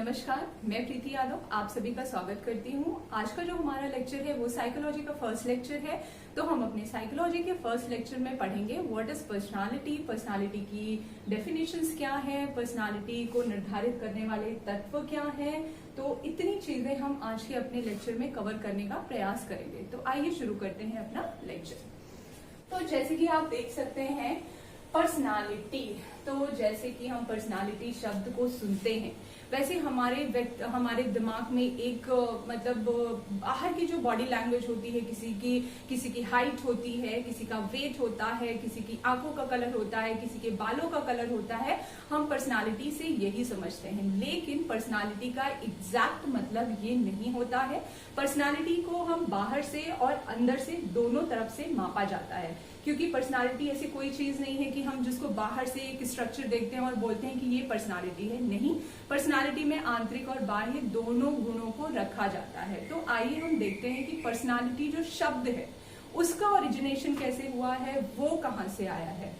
नमस्कार, मैं प्रीति यादव आप सभी का स्वागत करती हूँ। आज का जो हमारा लेक्चर है वो साइकोलॉजी का फर्स्ट लेक्चर है। तो हम अपने साइकोलॉजी के फर्स्ट लेक्चर में पढ़ेंगे व्हाट इज पर्सनालिटी, पर्सनालिटी की डेफिनेशंस क्या है, पर्सनालिटी को निर्धारित करने वाले तत्व क्या है। तो इतनी चीजें हम आज के अपने लेक्चर में कवर करने का प्रयास करेंगे। तो आइए शुरू करते हैं अपना लेक्चर। तो जैसे कि आप देख सकते हैं पर्सनालिटी, तो जैसे कि हम पर्सनालिटी शब्द को सुनते हैं वैसे हमारे दिमाग में एक बाहर की जो बॉडी लैंग्वेज होती है, किसी की हाइट होती है, किसी का वेट होता है, किसी की आंखों का कलर होता है, किसी के बालों का कलर होता है। हम पर्सनालिटी से यही समझते हैं, लेकिन पर्सनालिटी का एग्जैक्ट मतलब ये नहीं होता है। पर्सनालिटी को हम बाहर से और अंदर से दोनों तरफ से मापा जाता है, क्योंकि पर्सनालिटी ऐसी कोई चीज नहीं है कि हम जिसको बाहर से एक स्ट्रक्चर देखते हैं और बोलते हैं कि ये पर्सनालिटी है। नहीं, पर्सनालिटी में आंतरिक और बाह्य दोनों गुणों को रखा जाता है। तो आइए हम देखते हैं कि पर्सनालिटी जो शब्द है उसका ओरिजिनेशन कैसे हुआ है, वो कहाँ से आया है।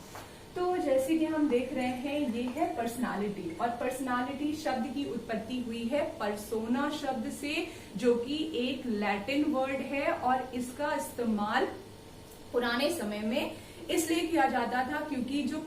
तो जैसे कि हम देख रहे हैं ये है पर्सनालिटी, और पर्सनालिटी शब्द की उत्पत्ति हुई है पर्सोना शब्द से, जो कि एक लैटिन वर्ड है, और इसका इस्तेमाल पुराने समय में इसलिए किया जाता था क्योंकि जो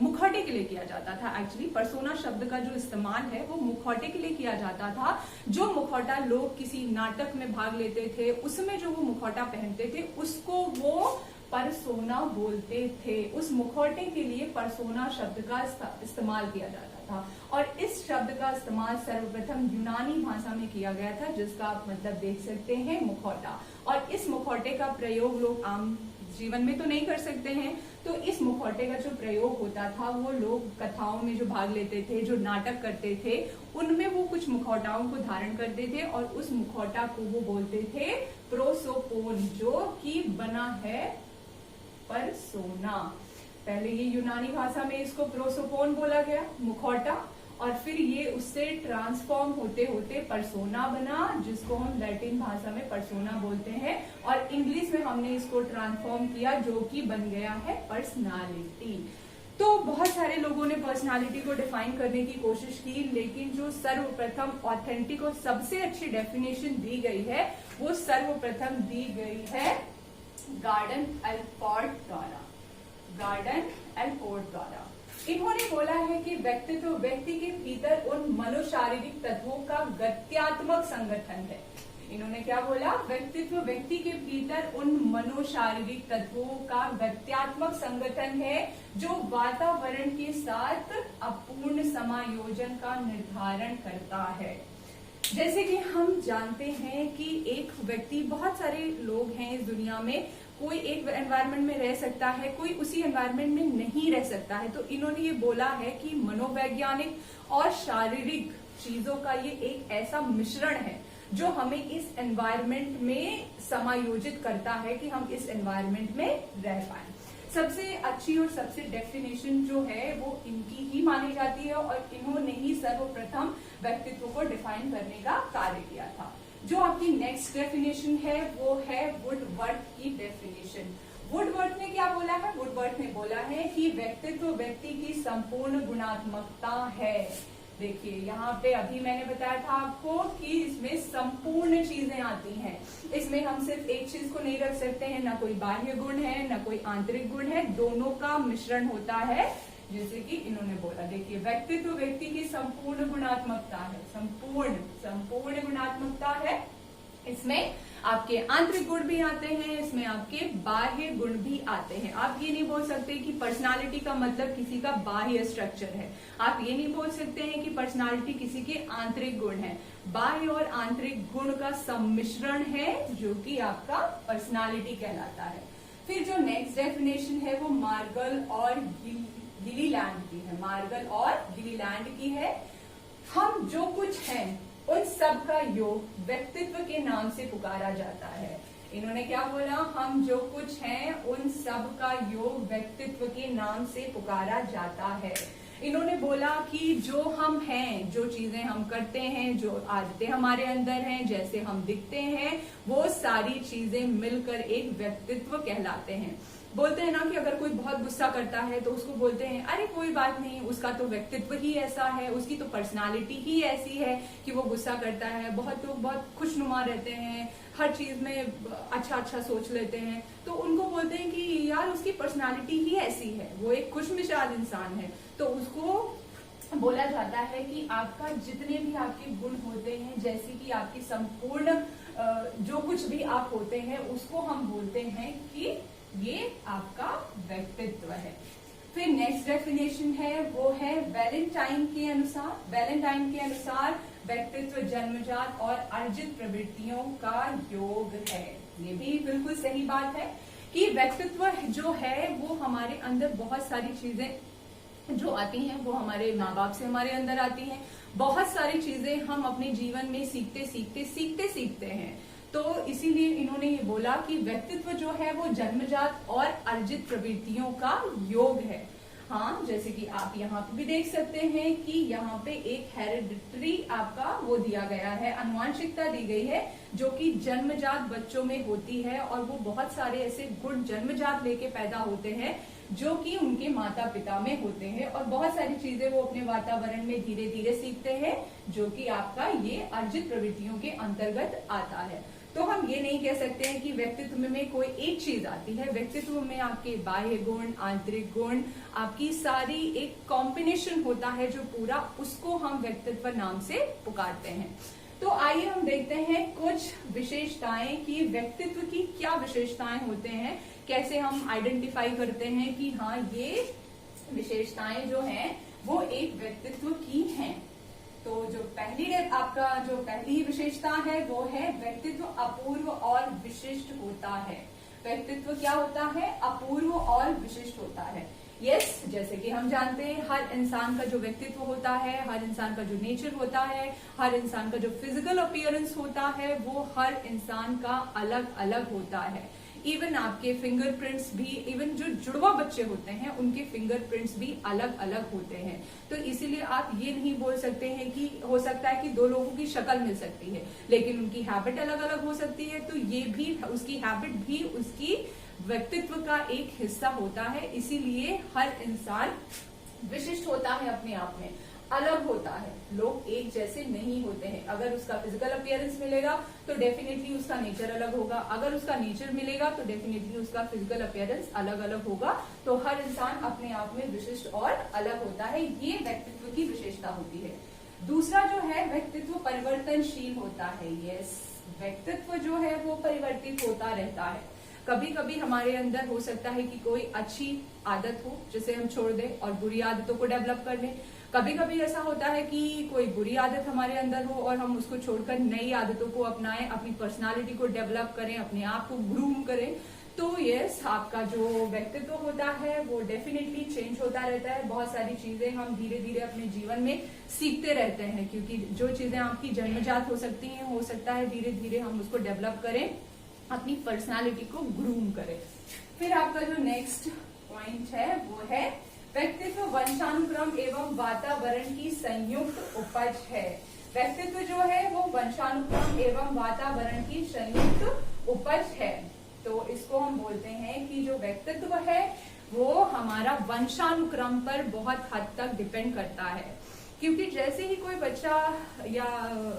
मुखौटे के लिए किया जाता था। एक्चुअली पर्सोना शब्द का जो इस्तेमाल है वो मुखौटे के लिए किया जाता था। जो मुखौटा लोग किसी नाटक में भाग लेते थे उसमें जो वो मुखौटा पहनते थे उसको वो पर्सोना बोलते थे। उस मुखौटे के लिए पर्सोना शब्द का इस्तेमाल किया जाता था, और इस शब्द का इस्तेमाल सर्वप्रथम यूनानी भाषा में किया गया था, जिसका आप मतलब देख सकते हैं मुखौटा। और इस मुखौटे का प्रयोग लोग आम जीवन में तो नहीं कर सकते हैं, तो इस मुखौटे का जो प्रयोग होता था वो लोग कथाओं में जो भाग लेते थे, जो नाटक करते थे, उनमें वो कुछ मुखौटाओं को धारण करते थे, और उस मुखौटा को वो बोलते थे प्रोसोपोन, जो कि बना है पर्सोना। पहले ये यूनानी भाषा में इसको प्रोसोपोन बोला गया, मुखौटा, और फिर ये उससे ट्रांसफॉर्म होते होते पर्सोना बना, जिसको हम लैटिन भाषा में पर्सोना बोलते हैं, और इंग्लिश में हमने इसको ट्रांसफॉर्म किया, जो कि बन गया है पर्सनालिटी। तो बहुत सारे लोगों ने पर्सनालिटी को डिफाइन करने की कोशिश की, लेकिन जो सर्वप्रथम ऑथेंटिक और सबसे अच्छी डेफिनेशन दी गई है वो सर्वप्रथम दी गई है गार्डन एल्पोर्ट द्वारा। इन्होंने बोला है कि व्यक्तित्व व्यक्ति के भीतर उन मनोशारीरिक तत्वों का गत्यात्मक संगठन है। इन्होंने क्या बोला? व्यक्तित्व व्यक्ति के भीतर उन मनोशारीरिक तत्वों का गत्यात्मक संगठन है, जो वातावरण के साथ अपूर्ण समायोजन का निर्धारण करता है। जैसे कि हम जानते हैं कि एक व्यक्ति, बहुत सारे लोग हैं इस दुनिया में, कोई एक एनवायरनमेंट में रह सकता है, कोई उसी एनवायरनमेंट में नहीं रह सकता है। तो इन्होंने ये बोला है कि मनोवैज्ञानिक और शारीरिक चीजों का ये एक ऐसा मिश्रण है जो हमें इस एनवायरनमेंट में समायोजित करता है कि हम इस एनवायरनमेंट में रह पाए। सबसे अच्छी और सबसे डेफिनेशन जो है वो इनकी ही मानी जाती है, और इन्होंने ही सर्वप्रथम व्यक्तित्व को डिफाइन करने का कार्य किया था। जो आपकी नेक्स्ट डेफिनेशन है वो है वुडवर्थ की डेफिनेशन। वुडवर्थ ने क्या बोला है? वुडवर्थ ने बोला है कि व्यक्तित्व व्यक्ति की संपूर्ण गुणात्मकता है। देखिए यहाँ पे अभी मैंने बताया था आपको कि इसमें संपूर्ण चीजें आती हैं। इसमें हम सिर्फ एक चीज को नहीं रख सकते हैं, ना कोई बाह्य गुण है ना कोई आंतरिक गुण है, दोनों का मिश्रण होता है। जैसे कि इन्होंने बोला, देखिए व्यक्तित्व व्यक्ति की संपूर्ण गुणात्मकता है, संपूर्ण गुणात्मकता है। इसमें आपके आंतरिक गुण भी आते हैं, इसमें आपके बाह्य गुण भी आते हैं। आप ये नहीं बोल सकते कि पर्सनालिटी का मतलब किसी का बाह्य स्ट्रक्चर है। आप ये नहीं बोल सकते हैं कि पर्सनालिटी किसी के आंतरिक गुण है। बाह्य और आंतरिक गुण का सम्मिश्रण है जो कि आपका पर्सनालिटी कहलाता है। फिर जो नेक्स्ट डेफिनेशन है वो मार्गल और गिलीलैंड की है। मार्गल और गिलीलैंड की है। हम जो कुछ हैं उन सब का योग व्यक्तित्व के नाम से पुकारा जाता है। इन्होंने क्या बोला? हम जो कुछ हैं उन सब का योग व्यक्तित्व के नाम से पुकारा जाता है। इन्होंने बोला कि जो हम हैं, जो चीजें हम करते हैं, जो आदतें हमारे अंदर हैं, जैसे हम दिखते हैं, वो सारी चीजें मिलकर एक व्यक्तित्व कहलाते हैं। बोलते हैं ना कि अगर कोई बहुत गुस्सा करता है तो उसको बोलते हैं अरे कोई बात नहीं, उसका तो व्यक्तित्व ही ऐसा है, उसकी तो पर्सनालिटी ही ऐसी है कि वो गुस्सा करता है। बहुत लोग बहुत खुशनुमा रहते हैं, हर चीज में अच्छा अच्छा सोच लेते हैं, तो उनको बोलते हैं कि यार उसकी पर्सनालिटी ही ऐसी है, वो एक खुशमिजाज इंसान है। तो उसको बोला जाता है कि आपका जितने भी आपके गुण होते हैं, जैसे कि आपकी संपूर्ण जो कुछ भी आप होते हैं, उसको हम बोलते हैं कि ये आपका व्यक्तित्व है। फिर नेक्स्ट डेफिनेशन है वो है वैलेंटाइन के अनुसार व्यक्तित्व जन्मजात और अर्जित प्रवृत्तियों का योग है। ये भी बिल्कुल सही बात है कि व्यक्तित्व जो है वो हमारे अंदर बहुत सारी चीजें जो आती हैं वो हमारे माँ बाप से हमारे अंदर आती हैं। बहुत सारी चीजें हम अपने जीवन में सीखते हैं। तो इसीलिए इन्होंने ये बोला कि व्यक्तित्व जो है वो जन्मजात और अर्जित प्रवृत्तियों का योग है। हाँ, जैसे कि आप यहाँ पे भी देख सकते हैं कि यहाँ पे एक हेरिडिटरी आपका वो दिया गया है, अनुवांशिकता दी गई है, जो कि जन्मजात बच्चों में होती है। और वो बहुत सारे ऐसे गुण जन्मजात लेके पैदा होते हैं जो कि उनके माता पिता में होते हैं, और बहुत सारी चीजें वो अपने वातावरण में धीरे धीरे सीखते हैं, जो कि आपका ये अर्जित प्रवृत्तियों के अंतर्गत आता है। तो हम ये नहीं कह सकते हैं कि व्यक्तित्व में कोई एक चीज आती है। व्यक्तित्व में आपके बाह्य गुण, आंतरिक गुण, आपकी सारी एक कॉम्बिनेशन होता है जो पूरा, उसको हम व्यक्तित्व नाम से पुकारते हैं। तो आइए हम देखते हैं कुछ विशेषताएं कि व्यक्तित्व की क्या विशेषताएं होते हैं, कैसे हम आइडेंटिफाई करते हैं कि हाँ ये विशेषताएं जो हैं वो एक व्यक्तित्व की हैं। तो जो पहली विशेषता है वो है व्यक्तित्व अपूर्व और विशिष्ट होता है। व्यक्तित्व क्या होता है? अपूर्व और विशिष्ट होता है। यस, जैसे कि हम जानते हैं हर इंसान का जो व्यक्तित्व होता है, हर इंसान का जो नेचर होता है, हर इंसान का जो फिजिकल अपीयरेंस होता है, वो हर इंसान का अलग अलग होता है। इवन आपके फिंगरप्रिंट्स भी, इवन जो जुड़वा बच्चे होते हैं उनके फिंगरप्रिंट्स भी अलग अलग होते हैं। तो इसीलिए आप ये नहीं बोल सकते हैं कि हो सकता है कि दो लोगों की शक्ल मिल सकती है लेकिन उनकी हैबिट अलग अलग हो सकती है। तो ये भी, उसकी हैबिट भी उसकी व्यक्तित्व का एक हिस्सा होता है। इसीलिए हर इंसान विशिष्ट होता है, अपने आप में अलग होता है। लोग एक जैसे नहीं होते हैं। अगर उसका फिजिकल अपीयरेंस मिलेगा तो डेफिनेटली उसका नेचर अलग होगा, अगर उसका नेचर मिलेगा तो डेफिनेटली उसका फिजिकल अपीयरेंस अलग अलग होगा। तो हर इंसान अपने आप में विशिष्ट और अलग होता है, ये व्यक्तित्व की विशेषता होती है। दूसरा जो है व्यक्तित्व परिवर्तनशील होता है। यस, व्यक्तित्व जो है वो परिवर्तित होता रहता है। कभी कभी हमारे अंदर हो सकता है कि कोई अच्छी आदत हो जिसे हम छोड़ दें और बुरी आदतों को डेवलप कर लें। कभी कभी ऐसा होता है कि कोई बुरी आदत हमारे अंदर हो और हम उसको छोड़कर नई आदतों को अपनाएं, अपनी पर्सनालिटी को डेवलप करें, अपने आप को ग्रूम करें। तो यस, आपका जो व्यक्तित्व होता है वो डेफिनेटली चेंज होता रहता है। बहुत सारी चीजें हम धीरे धीरे अपने जीवन में सीखते रहते हैं, क्योंकि जो चीजें आपकी जन्मजात हो सकती हैं, हो सकता है धीरे धीरे हम उसको डेवलप करें, अपनी पर्सनालिटी को ग्रूम करें। फिर आपका जो नेक्स्ट पॉइंट है वो है व्यक्तित्व वंशानुक्रम एवं वातावरण की संयुक्त उपज है। व्यक्तित्व जो है वो वंशानुक्रम एवं वातावरण की संयुक्त उपज है। तो इसको हम बोलते हैं कि जो व्यक्तित्व है वो हमारा वंशानुक्रम पर बहुत हद तक डिपेंड करता है। क्योंकि जैसे ही कोई बच्चा या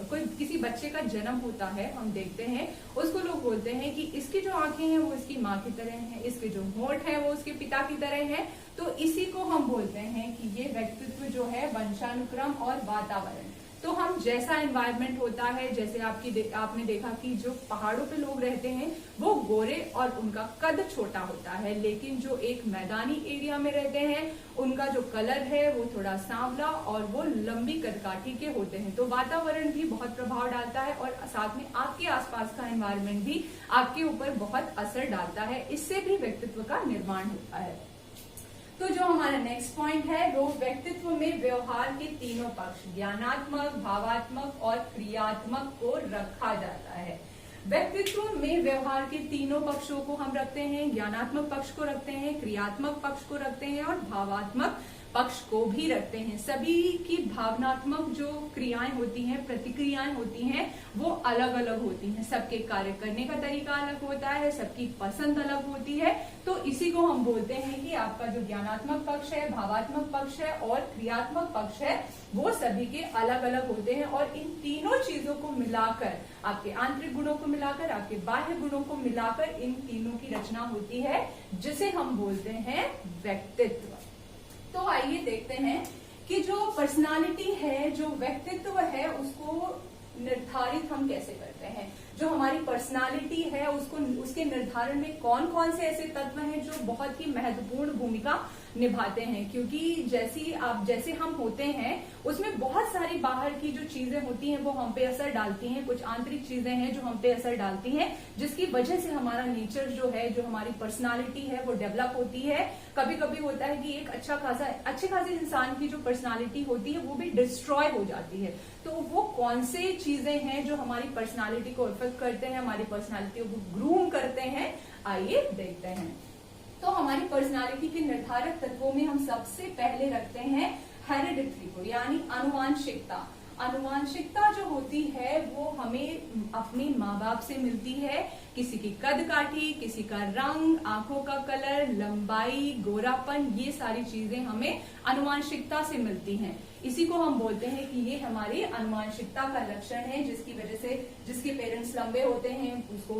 कोई किसी बच्चे का जन्म होता है, हम देखते हैं उसको लोग बोलते हैं कि इसकी जो आंखें हैं वो इसकी माँ की तरह हैं, इसके जो होंठ है वो उसके पिता की तरह है। तो इसी को हम बोलते हैं कि ये व्यक्तित्व जो है वंशानुक्रम और वातावरण। तो हम जैसा एनवायरनमेंट होता है, जैसे आपने देखा कि जो पहाड़ों पे लोग रहते हैं वो गोरे और उनका कद छोटा होता है, लेकिन जो एक मैदानी एरिया में रहते हैं उनका जो कलर है वो थोड़ा सांवला और वो लंबी कदकाठी के होते हैं। तो वातावरण भी बहुत प्रभाव डालता है और साथ में आपके आसपास का एनवायरनमेंट भी आपके ऊपर बहुत असर डालता है। इससे भी व्यक्तित्व का निर्माण होता है। तो जो हमारा नेक्स्ट पॉइंट है वो व्यक्तित्व में व्यवहार के तीनों पक्ष, ज्ञानात्मक, भावात्मक और क्रियात्मक को रखा जाता है। व्यक्तित्व में व्यवहार के तीनों पक्षों को हम रखते हैं, ज्ञानात्मक पक्ष को रखते हैं, क्रियात्मक पक्ष को रखते हैं और भावात्मक पक्ष को भी रखते हैं। सभी की भावनात्मक जो क्रियाएं होती हैं, प्रतिक्रियाएं होती हैं, वो अलग अलग होती हैं। सबके कार्य करने का तरीका अलग होता है, सबकी पसंद अलग होती है। तो इसी को हम बोलते हैं कि आपका जो ज्ञानात्मक पक्ष है, भावात्मक पक्ष है और क्रियात्मक पक्ष है, वो सभी के अलग अलग होते हैं। और इन तीनों चीजों को मिलाकर, आपके आंतरिक गुणों को मिलाकर, आपके बाह्य गुणों को मिलाकर इन तीनों की रचना होती है, जिसे हम बोलते हैं व्यक्तित्व। तो आइए देखते हैं कि जो पर्सनालिटी है, जो व्यक्तित्व है, उसको निर्धारित हम कैसे करते हैं। जो हमारी पर्सनालिटी है उसको, उसके निर्धारण में कौन कौन से ऐसे तत्व हैं जो बहुत ही महत्वपूर्ण भूमिका निभाते हैं। क्योंकि जैसे हम होते हैं उसमें बहुत सारी बाहर की जो चीजें होती हैं वो हम पे असर डालती हैं, कुछ आंतरिक चीजें हैं जो हम पे असर डालती हैं, जिसकी वजह से हमारा नेचर जो है, जो हमारी पर्सनालिटी है वो डेवलप होती है। कभी कभी होता है कि एक अच्छे खासे इंसान की जो पर्सनालिटी होती है वो भी डिस्ट्रॉय हो जाती है। तो वो कौन से चीजें हैं जो हमारी पर्सनालिटी को इफेक्ट करते हैं, हमारी पर्सनालिटी को ग्रूम करते हैं, आइए देखते हैं। तो हमारी पर्सनालिटी के निर्धारक तत्वों में हम सबसे पहले रखते हैं हेरिडिटरी को, यानी आनुवांशिकता। आनुवांशिकता जो होती है वो हमें अपने माँ बाप से मिलती है। किसी की कद काठी, किसी का रंग, आंखों का कलर, लंबाई, गोरापन, ये सारी चीजें हमें आनुवांशिकता से मिलती हैं। इसी को हम बोलते हैं कि ये हमारी आनुवांशिकता का लक्षण है, जिसकी वजह से जिसके पेरेंट्स लंबे होते हैं उसको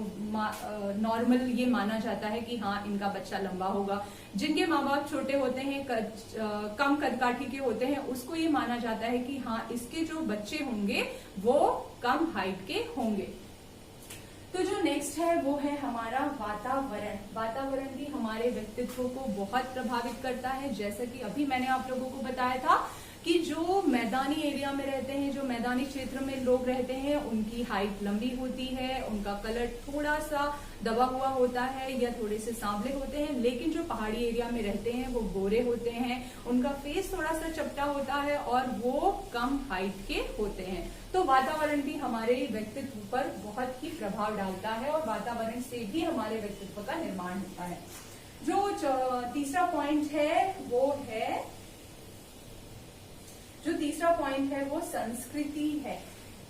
नॉर्मल ये माना जाता है कि हाँ इनका बच्चा लंबा होगा। जिनके माँ बाप छोटे होते हैं, कम कदकाठी के होते हैं, उसको ये माना जाता है कि हाँ इसके जो बच्चे होंगे वो कम हाइट के होंगे। तो जो नेक्स्ट है वो है हमारा वातावरण। वातावरण भी हमारे व्यक्तित्व को बहुत प्रभावित करता है। जैसा कि अभी मैंने आप लोगों को बताया था कि जो मैदानी एरिया में रहते हैं, जो मैदानी क्षेत्र में लोग रहते हैं, उनकी हाइट लंबी होती है, उनका कलर थोड़ा सा दबा हुआ होता है या थोड़े से सांवले होते हैं। लेकिन जो पहाड़ी एरिया में रहते हैं वो गोरे होते हैं, उनका फेस थोड़ा सा चपटा होता है और वो कम हाइट के होते हैं। तो वातावरण भी हमारे व्यक्तित्व पर बहुत ही प्रभाव डालता है और वातावरण से भी हमारे व्यक्तित्व का निर्माण होता है। जो तीसरा पॉइंट है वो संस्कृति है।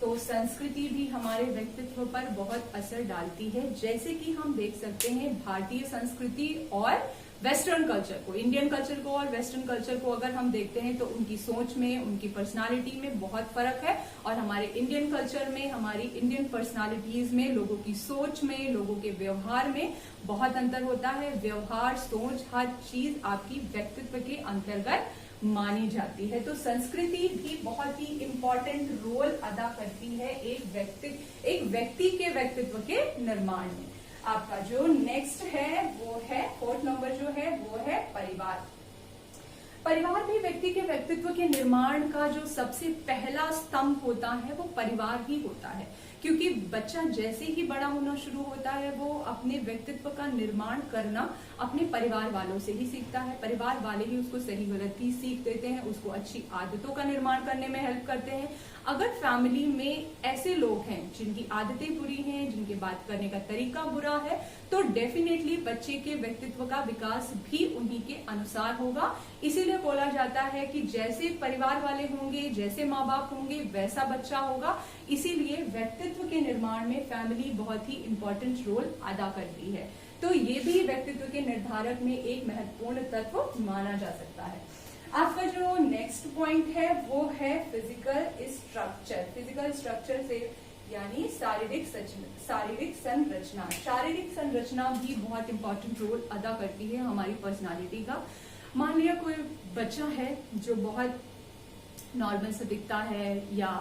तो संस्कृति भी हमारे व्यक्तित्व पर बहुत असर डालती है। जैसे कि हम देख सकते हैं भारतीय संस्कृति और वेस्टर्न कल्चर को, इंडियन कल्चर को और वेस्टर्न कल्चर को अगर हम देखते हैं तो उनकी सोच में, उनकी पर्सनालिटी में बहुत फर्क है। और हमारे इंडियन कल्चर में, हमारी इंडियन पर्सनालिटीज में, लोगों की सोच में, लोगों के व्यवहार में बहुत अंतर होता है। व्यवहार, सोच, हर चीज आपकी व्यक्तित्व के अंतर्गत मानी जाती है। तो संस्कृति भी बहुत ही इम्पोर्टेंट रोल अदा करती है एक व्यक्ति के व्यक्तित्व के निर्माण में। आपका जो नेक्स्ट है वो है, फोर्थ नंबर जो है वो है परिवार। परिवार भी व्यक्ति के व्यक्तित्व के निर्माण का जो सबसे पहला स्तंभ होता है वो परिवार ही होता है। क्योंकि बच्चा जैसे ही बड़ा होना शुरू होता है वो अपने व्यक्तित्व का निर्माण करना अपने परिवार वालों से ही सीखता है। परिवार वाले ही उसको सही गलती सीख देते हैं, उसको अच्छी आदतों का निर्माण करने में हेल्प करते हैं। अगर फैमिली में ऐसे लोग हैं जिनकी आदतें बुरी हैं, जिनके बात करने का तरीका बुरा है, तो डेफिनेटली बच्चे के व्यक्तित्व का विकास भी उन्हीं के अनुसार होगा। इसीलिए बोला जाता है कि जैसे परिवार वाले होंगे, जैसे माँ बाप होंगे, वैसा बच्चा होगा। इसीलिए व्यक्तित्व के निर्माण में फैमिली बहुत ही इम्पोर्टेंट रोल अदा करती है। तो ये भी व्यक्तित्व के निर्धारक में एक महत्वपूर्ण तत्व माना जा सकता है। आपका जो नेक्स्ट पॉइंट है वो है फिजिकल स्ट्रक्चर। फिजिकल स्ट्रक्चर से यानी शारीरिक संरचना। शारीरिक संरचना भी बहुत इंपॉर्टेंट रोल अदा करती है हमारी पर्सनालिटी का। मान लिया कोई बच्चा है जो बहुत नॉर्मल से दिखता है या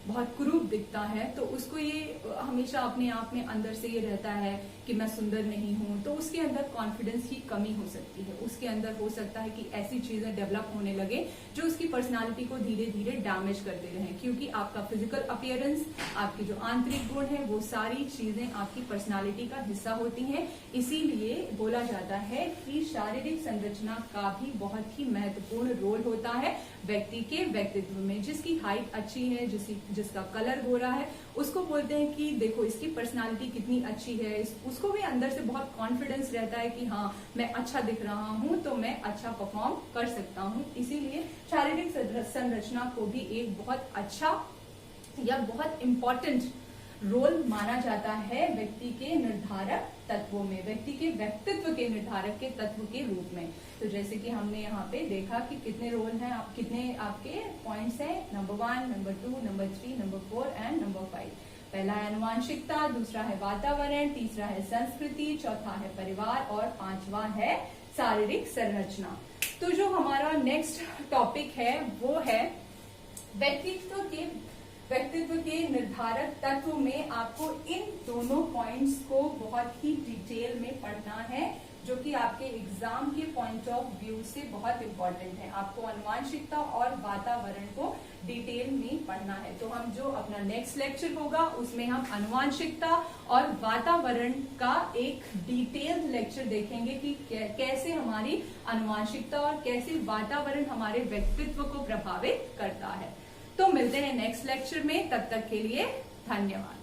बहुत कुरूप दिखता है, तो उसको ये हमेशा अपने आप में अंदर से ये रहता है कि मैं सुंदर नहीं हूं, तो उसके अंदर कॉन्फिडेंस की कमी हो सकती है। उसके अंदर हो सकता है कि ऐसी चीजें डेवलप होने लगे जो उसकी पर्सनालिटी को धीरे धीरे डैमेज करते रहें। क्योंकि आपका फिजिकल अपीयरेंस, आपके जो आंतरिक गुण है, वो सारी चीजें आपकी पर्सनालिटी का हिस्सा होती हैं। इसीलिए बोला जाता है कि शारीरिक संरचना का भी बहुत ही महत्वपूर्ण रोल होता है व्यक्ति के व्यक्तित्व में। जिसकी हाइट अच्छी है, जिसका कलर गोरा है, उसको बोलते हैं कि देखो इसकी पर्सनालिटी कितनी अच्छी है। उसको भी अंदर से बहुत कॉन्फिडेंस रहता है कि हाँ मैं अच्छा दिख रहा हूँ तो मैं अच्छा परफॉर्म कर सकता हूँ। इसीलिए शारीरिक संरचना को भी एक बहुत अच्छा या बहुत इम्पोर्टेंट रोल माना जाता है व्यक्ति के निर्धारक तत्वों में, व्यक्ति के व्यक्तित्व के निर्धारक के तत्व के रूप में। तो जैसे कि हमने यहाँ पे देखा कि कितने रोल हैं, कितने आपके पॉइंट्स हैं, number 1, number 2, number 3, number 4 and number 5। पहला है अनुवांशिकता, दूसरा है वातावरण, तीसरा है संस्कृति, चौथा है परिवार और पांचवा है शारीरिक संरचना। तो जो हमारा नेक्स्ट टॉपिक है वो है व्यक्तित्व के निर्धारक तत्व में आपको इन दोनों पॉइंट्स को बहुत ही डिटेल में पढ़ना है, जो कि आपके एग्जाम के पॉइंट ऑफ व्यू से बहुत इंपॉर्टेंट है। आपको अनुवांशिकता और वातावरण को डिटेल में पढ़ना है। तो हम जो अपना नेक्स्ट लेक्चर होगा उसमें हम अनुवांशिकता और वातावरण का एक डिटेल्ड लेक्चर देखेंगे कि कैसे हमारी अनुवांशिकता और कैसे वातावरण हमारे व्यक्तित्व को प्रभावित करता है। तो मिलते हैं नेक्स्ट लेक्चर में, तब तक के लिए धन्यवाद।